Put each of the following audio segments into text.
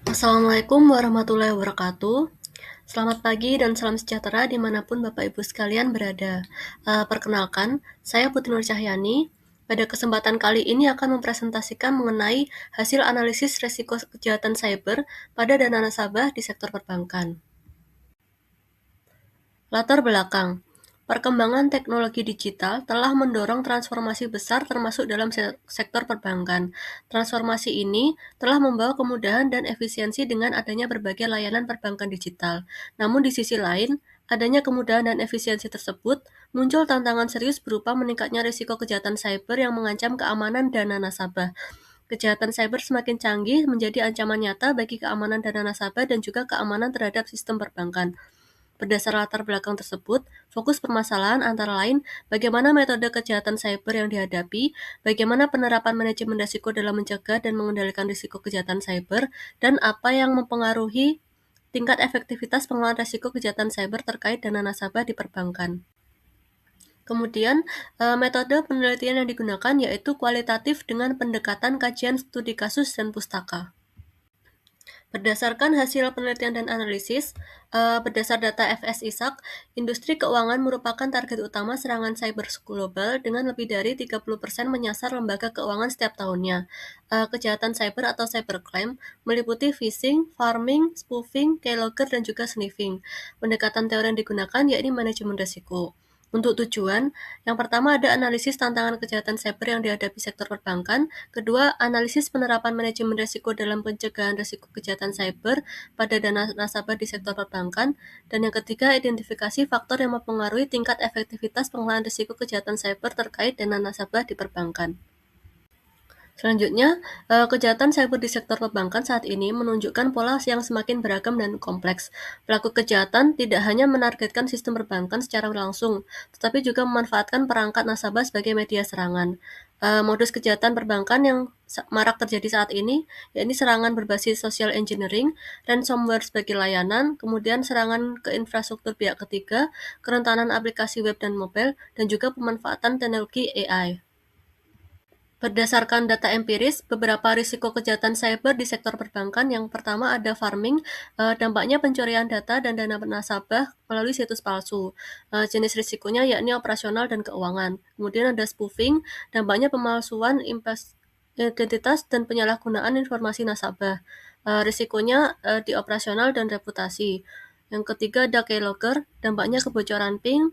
Assalamualaikum warahmatullahi wabarakatuh. Selamat pagi dan salam sejahtera dimanapun Bapak Ibu sekalian berada. Perkenalkan, saya Putri Nur Cahyani. Pada kesempatan kali ini akan mempresentasikan mengenai hasil analisis resiko kejahatan cyber pada dana nasabah di sektor perbankan. Latar belakang. Perkembangan teknologi digital telah mendorong transformasi besar termasuk dalam sektor perbankan. Transformasi ini telah membawa kemudahan dan efisiensi dengan adanya berbagai layanan perbankan digital. Namun di sisi lain, adanya kemudahan dan efisiensi tersebut muncul tantangan serius berupa meningkatnya risiko kejahatan cyber yang mengancam keamanan dana nasabah. Kejahatan cyber semakin canggih menjadi ancaman nyata bagi keamanan dana nasabah dan juga keamanan terhadap sistem perbankan. Berdasar latar belakang tersebut, fokus permasalahan antara lain bagaimana metode kejahatan cyber yang dihadapi, bagaimana penerapan manajemen risiko dalam mencegah dan mengendalikan risiko kejahatan cyber, dan apa yang mempengaruhi tingkat efektivitas pengelolaan risiko kejahatan cyber terkait dana nasabah di perbankan. Kemudian, metode penelitian yang digunakan yaitu kualitatif dengan pendekatan kajian studi kasus dan pustaka. Berdasarkan hasil penelitian dan analisis, berdasar data FS-ISAC, industri keuangan merupakan target utama serangan cyber global dengan lebih dari 30% menyasar lembaga keuangan setiap tahunnya. Kejahatan cyber atau cybercrime meliputi phishing, farming, spoofing, keylogger, dan juga sniffing. Pendekatan teori yang digunakan yakni manajemen risiko. Untuk tujuan, yang pertama ada analisis tantangan kejahatan cyber yang dihadapi sektor perbankan, kedua analisis penerapan manajemen risiko dalam pencegahan risiko kejahatan cyber pada dana nasabah di sektor perbankan, dan yang ketiga identifikasi faktor yang mempengaruhi tingkat efektivitas pengelolaan risiko kejahatan cyber terkait dana nasabah di perbankan. Selanjutnya, kejahatan cyber di sektor perbankan saat ini menunjukkan pola yang semakin beragam dan kompleks. Pelaku kejahatan tidak hanya menargetkan sistem perbankan secara langsung, tetapi juga memanfaatkan perangkat nasabah sebagai media serangan. Modus kejahatan perbankan yang marak terjadi saat ini, yakni serangan berbasis social engineering, ransomware sebagai layanan, kemudian serangan ke infrastruktur pihak ketiga, kerentanan aplikasi web dan mobile, dan juga pemanfaatan teknologi AI. Berdasarkan data empiris, beberapa risiko kejahatan cyber di sektor perbankan yang pertama ada farming, dampaknya pencurian data dan dana nasabah melalui situs palsu. Jenis risikonya yakni operasional dan keuangan. Kemudian ada spoofing, dampaknya pemalsuan identitas dan penyalahgunaan informasi nasabah. Risikonya di operasional dan reputasi. Yang ketiga ada keylogger, dampaknya kebocoran PIN,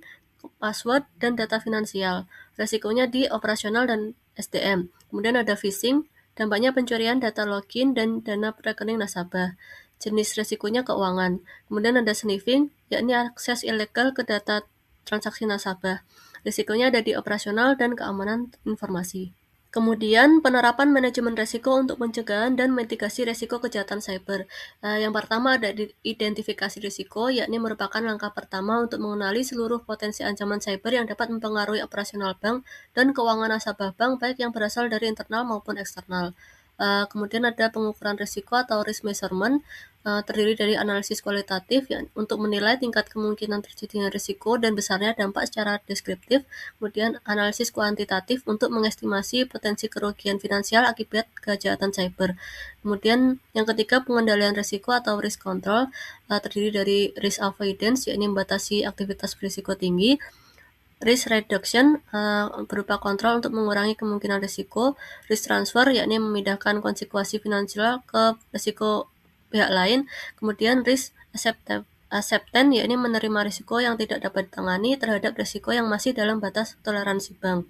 password, dan data finansial. Resikonya di operasional dan SDM. Kemudian ada phishing, dampaknya pencurian data login dan dana rekening nasabah. Jenis resikonya keuangan. Kemudian ada sniffing, yakni akses ilegal ke data transaksi nasabah. Risikonya ada di operasional dan keamanan informasi. Kemudian penerapan manajemen risiko untuk pencegahan dan mitigasi risiko kejahatan cyber. Yang pertama ada identifikasi risiko, yakni merupakan langkah pertama untuk mengenali seluruh potensi ancaman cyber yang dapat mempengaruhi operasional bank dan keuangan nasabah bank baik yang berasal dari internal maupun eksternal. Kemudian ada pengukuran risiko atau risk measurement, terdiri dari analisis kualitatif untuk menilai tingkat kemungkinan terjadinya risiko dan besarnya dampak secara deskriptif. Kemudian analisis kuantitatif untuk mengestimasi potensi kerugian finansial akibat kejahatan cyber. Kemudian yang ketiga pengendalian risiko atau risk control, terdiri dari risk avoidance, yakni membatasi aktivitas berisiko tinggi. Risk reduction berupa kontrol untuk mengurangi kemungkinan risiko. Risk transfer yakni memindahkan konsekuensi finansial ke risiko pihak lain. Kemudian risk acceptance yakni menerima risiko yang tidak dapat ditangani terhadap risiko yang masih dalam batas toleransi bank.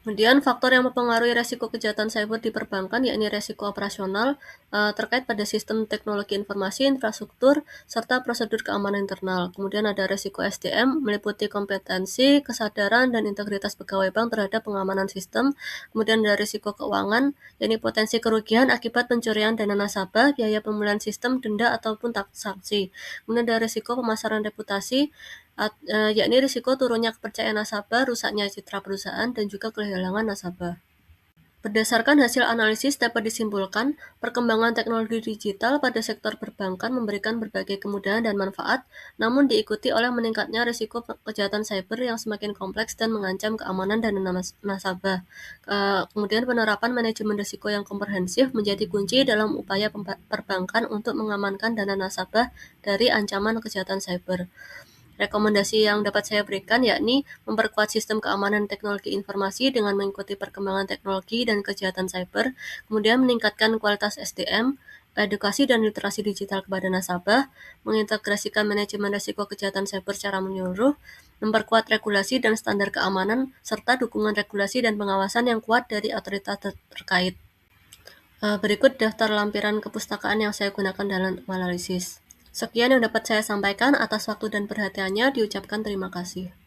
Kemudian faktor yang mempengaruhi resiko kejahatan cyber di perbankan yakni resiko operasional terkait pada sistem teknologi informasi, infrastruktur, serta prosedur keamanan internal. Kemudian ada resiko SDM meliputi kompetensi, kesadaran, dan integritas pegawai bank terhadap pengamanan sistem. Kemudian ada resiko keuangan yakni potensi kerugian akibat pencurian dana nasabah, biaya pemulihan sistem, denda, ataupun sanksi. Kemudian ada resiko pemasaran reputasi, yakni risiko turunnya kepercayaan nasabah, rusaknya citra perusahaan, dan juga kehilangan nasabah. Berdasarkan hasil analisis dapat disimpulkan, perkembangan teknologi digital pada sektor perbankan memberikan berbagai kemudahan dan manfaat, namun diikuti oleh meningkatnya risiko kejahatan cyber yang semakin kompleks dan mengancam keamanan dana nasabah. Kemudian penerapan manajemen risiko yang komprehensif menjadi kunci dalam upaya perbankan untuk mengamankan dana nasabah dari ancaman kejahatan cyber. Rekomendasi yang dapat saya berikan yakni memperkuat sistem keamanan teknologi informasi dengan mengikuti perkembangan teknologi dan kejahatan cyber, kemudian meningkatkan kualitas SDM, edukasi dan literasi digital kepada nasabah, mengintegrasikan manajemen risiko kejahatan cyber secara menyeluruh, memperkuat regulasi dan standar keamanan, serta dukungan regulasi dan pengawasan yang kuat dari otoritas terkait. Berikut daftar lampiran kepustakaan yang saya gunakan dalam analisis. Sekian yang dapat saya sampaikan. Atas waktu dan perhatiannya diucapkan terima kasih.